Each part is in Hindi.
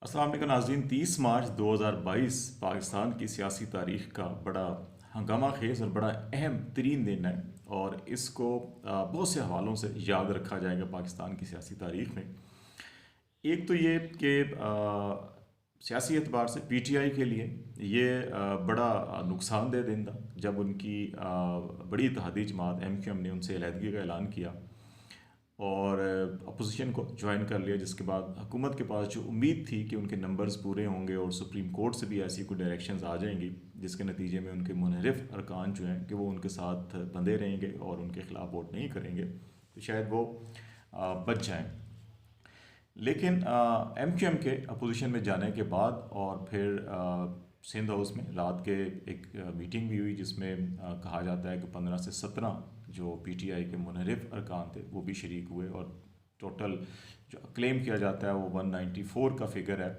अस्सलाम वालेकुम नाज़रीन। 30 मार्च 2022 पाकिस्तान की सियासी तारीख़ का बड़ा हंगामा खेज़ और बड़ा अहम तरीन दिन है और इसको बहुत से हवालों से याद रखा जाएगा पाकिस्तान की सियासी तारीख़ में। एक तो ये कि सियासी एतबार से पीटीआई के लिए ये बड़ा नुकसानदेह दिन था जब उनकी बड़ी इत्तेहादी जमात एमक्यूएम ने उनसे अलहदगी का ऐलान किया और अपोजिशन को ज्वाइन कर लिया, जिसके बाद हुकूमत के पास जो उम्मीद थी कि उनके नंबर्स पूरे होंगे और सुप्रीम कोर्ट से भी ऐसी कोई डायरेक्शंस आ जाएंगी जिसके नतीजे में उनके मुनहरिफ अरकान जो हैं कि वो उनके साथ बंधे रहेंगे और उनके ख़िलाफ़ वोट नहीं करेंगे, तो शायद वो बच जाएं। लेकिन एम क्यू एम के अपोजिशन में जाने के बाद और फिर सिंध हाउस में रात के एक मीटिंग भी हुई जिसमें कहा जाता है कि 15 से 17 जो पीटीआई के मुनहरिफ अरकान थे वो भी शरीक हुए और टोटल जो क्लेम किया जाता है वो 194 का फिगर है।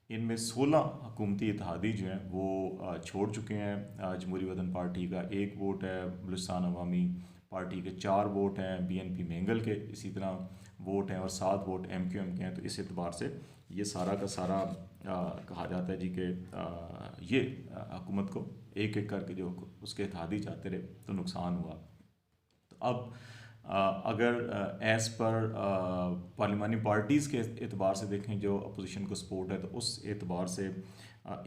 इनमें 16 हुकूमती इत्तेहादी जो हैं वो छोड़ चुके हैं। जमहूरी वतन पार्टी का 1 वोट है, बलूचिस्तान अवामी पार्टी के 4 वोट हैं, बीएनपी मेंगल के इसी तरह वोट हैं और 7 वोट एमक्यूएम के हैं। तो इस एतबार से ये सारा का सारा कहा जाता है जी कि ये हुकूमत को एक एक करके जो उसके इत्तेहादी जाते रहे तो नुकसान हुआ। तो अब अगर एज़ पर पार्लिमानी पार्टीज़ के एतबार से देखें जो अपोजिशन को सपोर्ट है तो उस एतबार से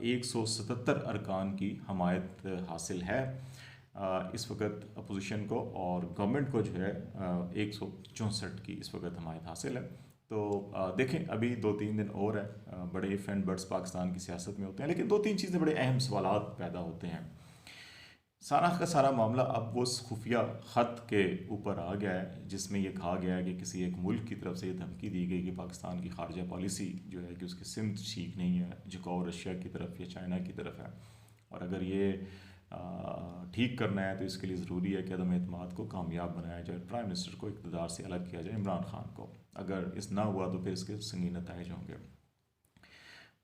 177 अरकान की हमायत हासिल है इस वक्त अपोजिशन को, और गवर्नमेंट को जो है 164 की इस वक्त हमायत हासिल है। तो देखें अभी 2-3 दिन और है, बड़े इफ़ एंड बट्स पाकिस्तान की सियासत में होते हैं, लेकिन 2-3 चीज़ें बड़े अहम सवालात पैदा होते हैं। सारा का सारा मामला अब वो उस खुफिया ख़त के ऊपर आ गया है जिसमें यह कहा गया है कि किसी एक मुल्क की तरफ से ये धमकी दी गई कि पाकिस्तान की खारजा पॉलिसी जो है कि उसकी सिमत ठीक नहीं है, झुकाव रशिया की तरफ या चाइना की तरफ है, और अगर ये ठीक करना है तो इसके लिए ज़रूरी है कि अदम एतमाद को कामयाब बनाया जाए, प्राइम मिनिस्टर को इक़्तिदार से अलग किया जाए, इमरान खान को। अगर इस ना हुआ तो फिर इसके संगीन नताइज होंगे।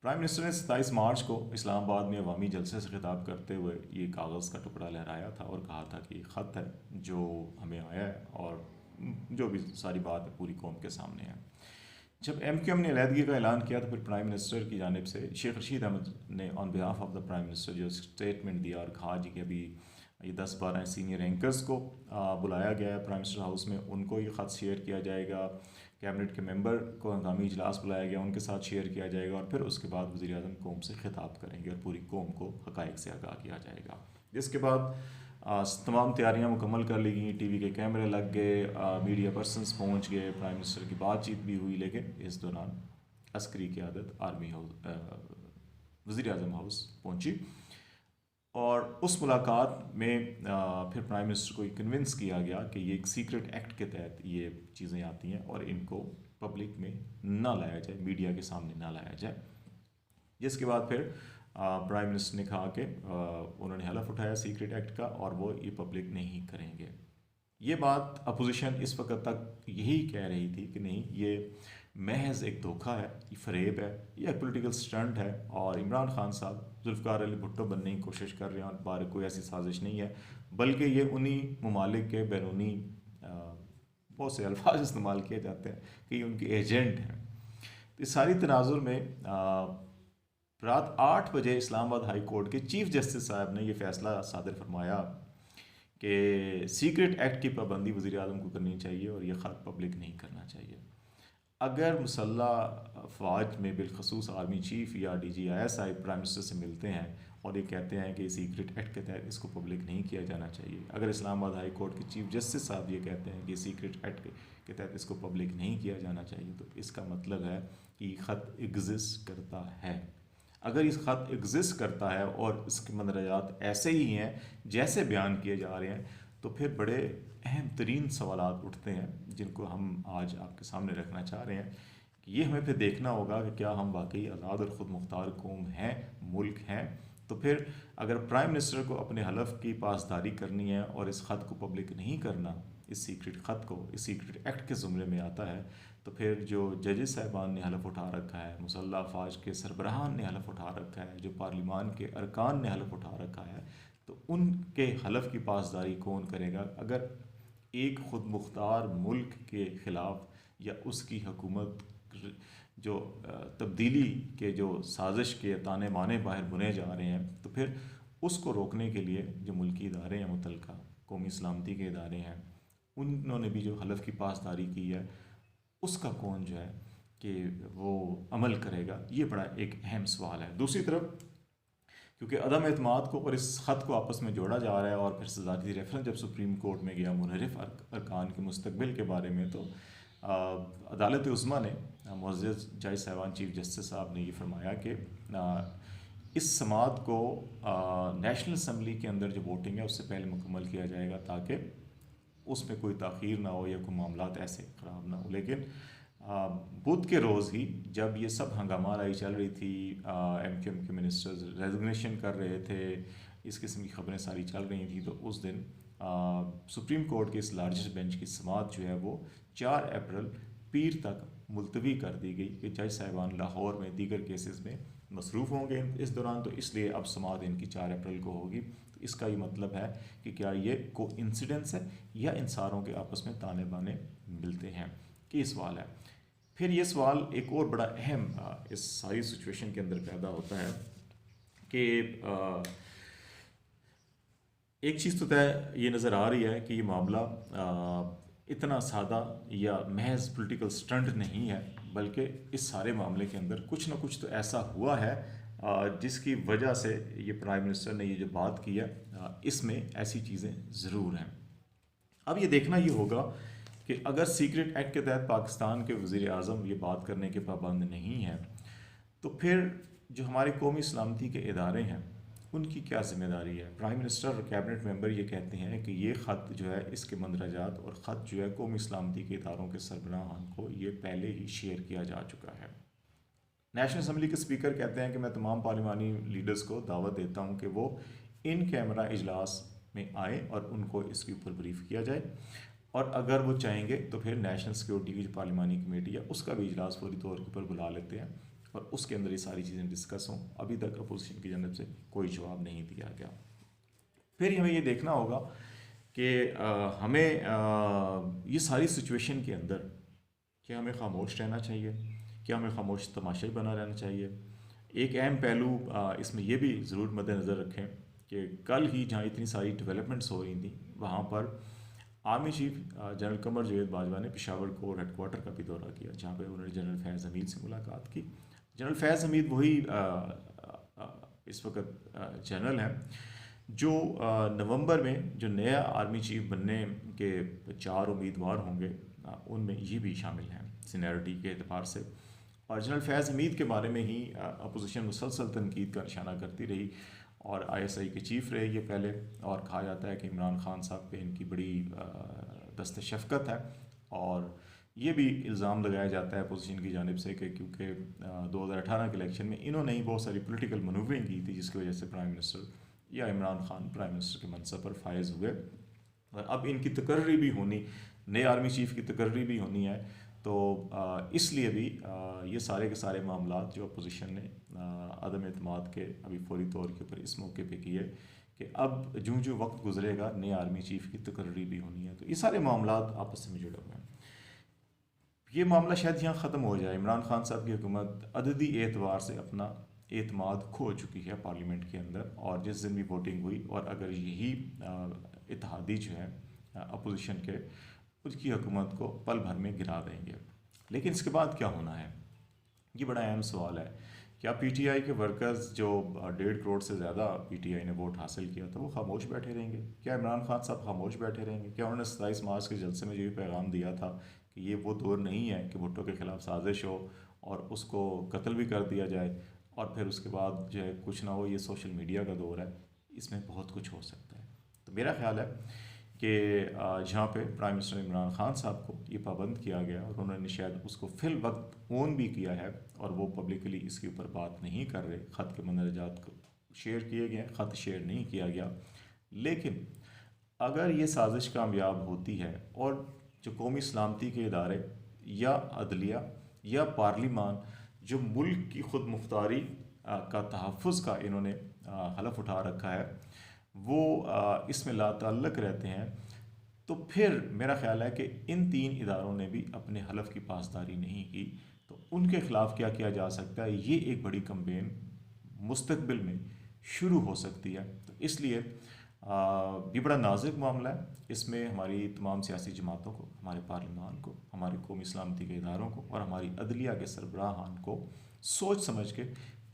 प्राइम मिनिस्टर ने 27 मार्च को इस्लामाबाद में अवामी जलसे से खिताब करते हुए ये कागज़ का टुकड़ा लहराया था और कहा था कि ख़त है जो हमें आया है और जो भी सारी बात है पूरी कौम के सामने है। जब एमक्यूएम ने अलहदगी का ऐलान किया तो फिर प्राइम मिनिस्टर की जानिब से शेख रशीद अहमद ने on behalf of the prime minister जो स्टेटमेंट दिया और कहा जी कि अभी ये 10-12 सीनियर एंकर्स को बुलाया गया है प्राइम मिनिस्टर हाउस में, उनको ये ख़त शेयर किया जाएगा, कैबिनेट के मेंबर को हंगामी इजलास बुलाया गया उनके साथ शेयर किया जाएगा और फिर उसके बाद वज़ीर आज़म कौम से खिताब करेंगे और पूरी कौम को हक़ाइक़ से आगाह किया जाएगा। जिसके बाद तमाम तैयारियां मुकम्मल कर ली गई, टीवी के कैमरे लग गए, मीडिया पर्सनस पहुंच गए, प्राइम मिनिस्टर की बातचीत भी हुई, लेकिन इस दौरान अस्करी क़यादत आर्मी हाउस वज़ीर आज़म हाउस पहुंची और उस मुलाकात में फिर प्राइम मिनिस्टर को कन्विंस किया गया कि ये एक सीक्रेट एक्ट के तहत ये चीज़ें आती हैं और इनको पब्लिक में ना लाया जाए, मीडिया के सामने ना लाया जाए। जिसके बाद फिर प्राइम मिनिस्टर ने कहा कि उन्होंने हलफ उठाया सीक्रेट एक्ट का और वो ये पब्लिक नहीं करेंगे। ये बात अपोजिशन इस वक्त तक यही कह रही थी कि नहीं, ये महज एक धोखा है, ये फ़रेब है, ये एक पॉलिटिकल स्टंट है और इमरान खान साहब जुल्फ़िकार अली भुट्टो बनने की कोशिश कर रहे हैं और बाहर कोई ऐसी साजिश नहीं है, बल्कि ये उन्हीं ममालिक के बैरूनी बहुत से अल्फाज इस्तेमाल किए जाते हैं कि ये उनके एजेंट हैं। तो इस सारी तनाजुर में रात 8 बजे इस्लामाबाद हाई कोर्ट के चीफ जस्टिस साहब ने यह फ़ैसला सादर फरमाया कि सीक्रेट एक्ट की पाबंदी वज़ीर आज़म को करनी चाहिए और यह ख़त पब्लिक नहीं करना चाहिए। अगर मुसल्लह फ़ौज में बिलखसूस आर्मी चीफ़ या DGISI प्राइम मिनिस्टर से मिलते हैं और ये कहते हैं कि सीक्रेट एक्ट के तहत इसको पब्लिक नहीं किया जाना चाहिए, अगर इस्लामाबाद हाई कोर्ट के चीफ जस्टिस साहब ये कहते हैं कि सीक्रेट एक्ट के तहत इसको पब्लिक नहीं किया जाना चाहिए, तो इसका मतलब है कि ख़त एग्जिस्ट करता है। अगर इस ख़त एग्जिस्ट करता है और इसके मंदरजात ऐसे ही हैं जैसे बयान किए जा रहे हैं, तो फिर बड़े अहम तरीन सवालात उठते हैं जिनको हम आज आपके सामने रखना चाह रहे हैं कि ये हमें फिर देखना होगा कि क्या हम वाकई आज़ाद और ख़ुद मुख्तार कौम हैं, मुल्क हैं। तो फिर अगर प्राइम मिनिस्टर को अपने हलफ की पासदारी करनी है और इस ख़त को पब्लिक नहीं करना, इस सीक्रेट ख़त को इस सीक्रेट एक्ट के ज़ुमरे में आता है, तो फिर जो जजेस साहिबान ने हलफ उठा रखा है, मुसल्लह अफ़वाज के सरबराहान ने हलफ उठा रखा है, जो पार्लिमान के अरकान ने हलफ उठा रखा है, तो उनके हलफ की पासदारी कौन करेगा अगर एक ख़ुद मुख्तार मुल्क के ख़िलाफ़ या उसकी हुकूमत जो तब्दीली के जो साजिश के ताने बाने बाहर बुने जा रहे हैं, तो फिर उसको रोकने के लिए जो मुल्की इदारे हैं, मुतलका कौमी सलामती के इदारे हैं, उन्होंने भी जो हलफ की पासदारी की है, उसका कौन जो है कि वो अमल करेगा, ये बड़ा एक अहम सवाल है। दूसरी तरफ क्योंकि अदम एतमाद को और इस ख़त को आपस में जोड़ा जा रहा है, और फिर सदारती रेफरेंस जब सुप्रीम कोर्ट में गया मुनहरिफ अरकान के मुस्तकबिल के बारे में, तो अदालत उज़्मा ने मुअज़्ज़ज़ जज साहिबान चीफ जस्टिस साहब ने ये फरमाया कि इस समात को नेशनल असम्बली के अंदर जो वोटिंग है उससे पहले मुकम्मल किया जाएगा, ताकि उसमें कोई ताख़ीर ना हो या कोई मामलात ऐसे ख़राब ना हो। लेकिन बुध के रोज़ ही जब ये सब हंगामा लाई चल रही थी, MQM के मिनिस्टर्स रेजिग्नेशन कर रहे थे, इस किस्म की खबरें सारी चल रही थी, तो उस दिन सुप्रीम कोर्ट के इस लार्जेस्ट बेंच की समात जो है वो 4 अप्रैल पीर तक मुलतवी कर दी गई कि जज साहिबान लाहौर में दीगर केसेस में मसरूफ़ होंगे इस दौरान, तो इसलिए अब समात इनकी 4 अप्रैल को होगी। तो इसका ये मतलब है कि क्या ये को इंसिडेंस है या इन सारों के आपस में ताने बाने मिलते हैं, कि ये सवाल है। फिर ये सवाल एक और बड़ा अहम इस सारी सिचुएशन के अंदर पैदा होता है कि एक चीज़ तो तय ये नज़र आ रही है कि ये मामला इतना सादा या महज पॉलिटिकल स्टंट नहीं है, बल्कि इस सारे मामले के अंदर कुछ ना कुछ तो ऐसा हुआ है जिसकी वजह से ये प्राइम मिनिस्टर ने ये जो बात की है, इसमें ऐसी चीज़ें ज़रूर हैं। अब ये देखना ये होगा कि अगर सीक्रेट एक्ट के तहत पाकिस्तान के वज़ीर आज़म ये बात करने के पाबंद नहीं हैं, तो फिर जो हमारे कौमी सलामती के इदारे हैं उनकी क्या ज़िम्मेदारी है। प्राइम मिनिस्टर और कैबिनेट मेंबर ये कहते हैं कि ये ख़त जो है, इसके मंदरजात और ख़त जो है कौमी सलामती के इदारों के सरबराहान को ये पहले ही शेयर किया जा चुका है। नेशनल असम्बली के स्पीकर कहते हैं कि मैं तमाम पार्लिमानी लीडर्स को दावत देता हूँ कि वो इन कैमरा इजलास में आए और उनको इसके ऊपर ब्रीफ किया जाए, और अगर वो चाहेंगे तो फिर नेशनल सिक्योरिटी की जो पार्लिमानी कमेटी है उसका भी इजलास फौरी तौर के ऊपर बुला लेते हैं और उसके अंदर ये सारी चीज़ें डिस्कस हों। अभी तक अपोजिशन की जानब से कोई जवाब नहीं दिया गया। फिर हमें ये देखना होगा कि हमें ये सारी सिचुएशन के अंदर क्या हमें खामोश रहना चाहिए, क्या हमें खामोश तमाशाई बना रहना चाहिए। एक अहम पहलू इसमें यह भी ज़रूर मद्देनज़र रखें कि कल ही जहाँ इतनी सारी डेवलपमेंट्स हो रही थी, वहाँ पर army chief general Qamar Javed Bajwa ने पेशावर कोर हेडक्वार्टर का भी दौरा किया, जहाँ पे उन्होंने जनरल फैज़ हमीद से मुलाकात की। जनरल फैज़ हमीद वही इस वक्त जनरल हैं जो नवंबर में जो नया आर्मी चीफ बनने के 4 उम्मीदवार होंगे, उनमें ये भी शामिल हैं सीनियरिटी के एतबार से। और जनरल फैज़ हमीद के बारे में ही अपोजिशन मुसलसल तनकीद का निशाना करती रही, और ISI के चीफ रहे ये पहले, और कहा जाता है कि इमरान खान साहब पे इनकी बड़ी दस्त शफ़क़त है। और ये भी इल्ज़ाम लगाया जाता है अपोजिशन की जानिब से कि क्योंकि 2018 के इलेक्शन में इन्होंने ही बहुत सारी पॉलिटिकल मनूवरिंग की थी, जिसकी वजह से प्राइम मिनिस्टर या इमरान खान प्राइम मिनिस्टर के मनसब पर फायज़ हुए। और अब इनकी तकर्री भी होनी, नए आर्मी चीफ की तकर्री भी होनी है, तो इसलिए भी ये सारे के सारे मामला जो अपोजिशन ने अदम एतमाद के अभी फौरी तौर के ऊपर इस मौके पे किए कि अब जूँ जूँ वक्त गुजरेगा नए आर्मी चीफ की तकर्री भी होनी है, तो ये सारे मामला आपस में जुड़े हुए हैं। ये मामला शायद यहाँ ख़त्म हो जाए। इमरान खान साहब की हुकूमत अददी एतबार से अपना एतमाद खो चुकी है पार्लियामेंट के अंदर, और जिस दिन भी वोटिंग हुई, और अगर यही इत्तेहादी जो है अपोजिशन के, उसकी हुकूमत को पल भर में गिरा देंगे। लेकिन इसके बाद क्या होना है, ये बड़ा अहम सवाल है। क्या PTI के वर्कर्स जो 1.5 करोड़ से ज़्यादा PTI ने वोट हासिल किया था, वो खामोश बैठे रहेंगे? क्या इमरान खान साहब खामोश बैठे रहेंगे? क्या उन्होंने 27 मार्च के जलसे में जो पैगाम दिया था कि ये वो दौर नहीं है कि भुट्टो के ख़िलाफ़ साजिश हो और उसको कत्ल भी कर दिया जाए, और फिर उसके बाद जो है कुछ ना हो, ये सोशल मीडिया का दौर है, इसमें बहुत कुछ हो सकता है। तो मेरा ख्याल है कि जहाँ पे प्राइम मिनिस्टर इमरान खान साहब को ये पाबंद किया गया, और उन्होंने शायद उसको फिल वक्त ओन भी किया है, और वो पब्लिकली इसके ऊपर बात नहीं कर रहे, ख़त के मंदरजात को शेयर किए गए, ख़त शेयर नहीं किया गया। लेकिन अगर ये साजिश कामयाब होती है और जो कौमी सलामती के इदारे या अदलिया या पार्लिमान जो मुल्क की खुद मुख्तारी का तहफ़्फ़ुज़ का इन्होंने हलफ उठा रखा है, वो इसमें लाताल्लुक़ रहते हैं, तो फिर मेरा ख़्याल है कि इन 3 इदारों ने भी अपने हलफ की पासदारी नहीं की, तो उनके ख़िलाफ़ क्या किया जा सकता है, ये एक बड़ी कैंपेन मुस्तकबिल में शुरू हो सकती है। तो इसलिए ये बड़ा नाजुक मामला है। इसमें हमारी तमाम सियासी जमातों को, हमारे पार्लिमान को, हमारे कौमी सलामती के इदारों को और हमारी अदलिया के सरबराहान को सोच समझ के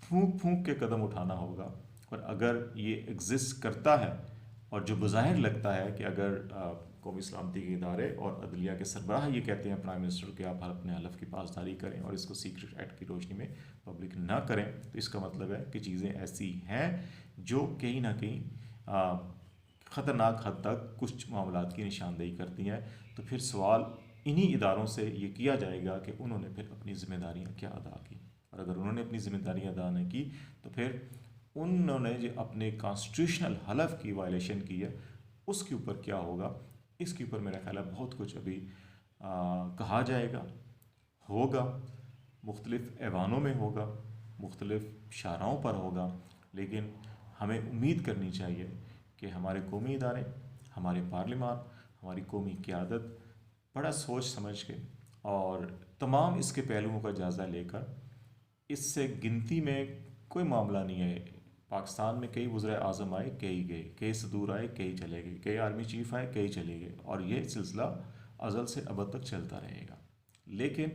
फूंक फूंक के कदम उठाना होगा। और अगर ये एग्जिस्ट करता है और जो बज़ाहिर लगता है कि अगर कौमी सलामती के इदारे और अदलिया के सरबराह ये कहते हैं प्राइम मिनिस्टर के आप अपने हलफ की पासदारी करें और इसको सीक्रेट एक्ट की रोशनी में पब्लिक ना करें, तो इसका मतलब है कि चीज़ें ऐसी हैं जो कहीं ना कहीं ख़तरनाक हद तक कुछ मामलात की निशानदेही करती हैं। तो फिर सवाल इन्हीं इदारों से ये किया जाएगा कि उन्होंने फिर अपनी ज़िम्मेदारियाँ क्या अदा की, और अगर उन्होंने अपनी ज़िम्मेदारियाँ अदा नहीं की तो फिर उन्होंने जो अपने कॉन्स्टिट्यूशनल हलफ की वायलेशन की है उसके ऊपर क्या होगा। इसके ऊपर मेरा ख्याल है बहुत कुछ अभी कहा जाएगा, होगा, मुख्तलिफ़ ऐवानों में होगा, मुख्तलिफ़ शाराओं पर होगा। लेकिन हमें उम्मीद करनी चाहिए कि हमारे कौमी इदारे, हमारे पार्लिमान, हमारी कौमी क़यादत बड़ा सोच समझ के और तमाम इसके पहलुओं का जायज़ा लेकर, इससे गिनती में कोई मामला नहीं है। पाकिस्तान में कई वज़ीर आज़म आए, कई गए, कई सदूर आए, कई चले गए, कई आर्मी चीफ़ आए, कई चले गए, और ये सिलसिला अज़ल से अबद तक चलता रहेगा। लेकिन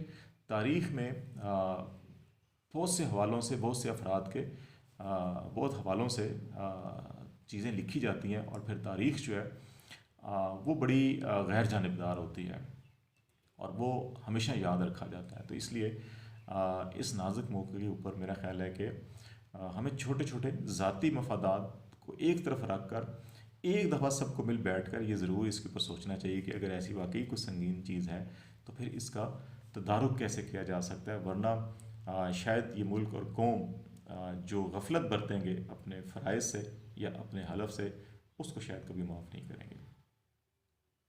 तारीख़ में बहुत से हवालों से, बहुत से अफराद के बहुत हवालों से चीज़ें लिखी जाती हैं और फिर तारीख़ जो है वो बड़ी गैर जानिबदार होती है और वो हमेशा याद रखा जाता है। तो इसलिए इस नाजुक मौके के ऊपर मेरा ख़्याल है कि हमें छोटे छोटे ज़ाती मफादात को एक तरफ रख कर एक दफ़ा सबको मिल बैठ कर ये ज़रूर इसके ऊपर सोचना चाहिए कि अगर ऐसी वाकई कुछ संगीन चीज़ है तो फिर इसका तदारुक कैसे किया जा सकता है। वरना शायद ये मुल्क और कौम जो गफलत बरतेंगे अपने फ़राइज़ से या अपने हलफ से, उसको शायद कभी माफ़ नहीं करेंगे।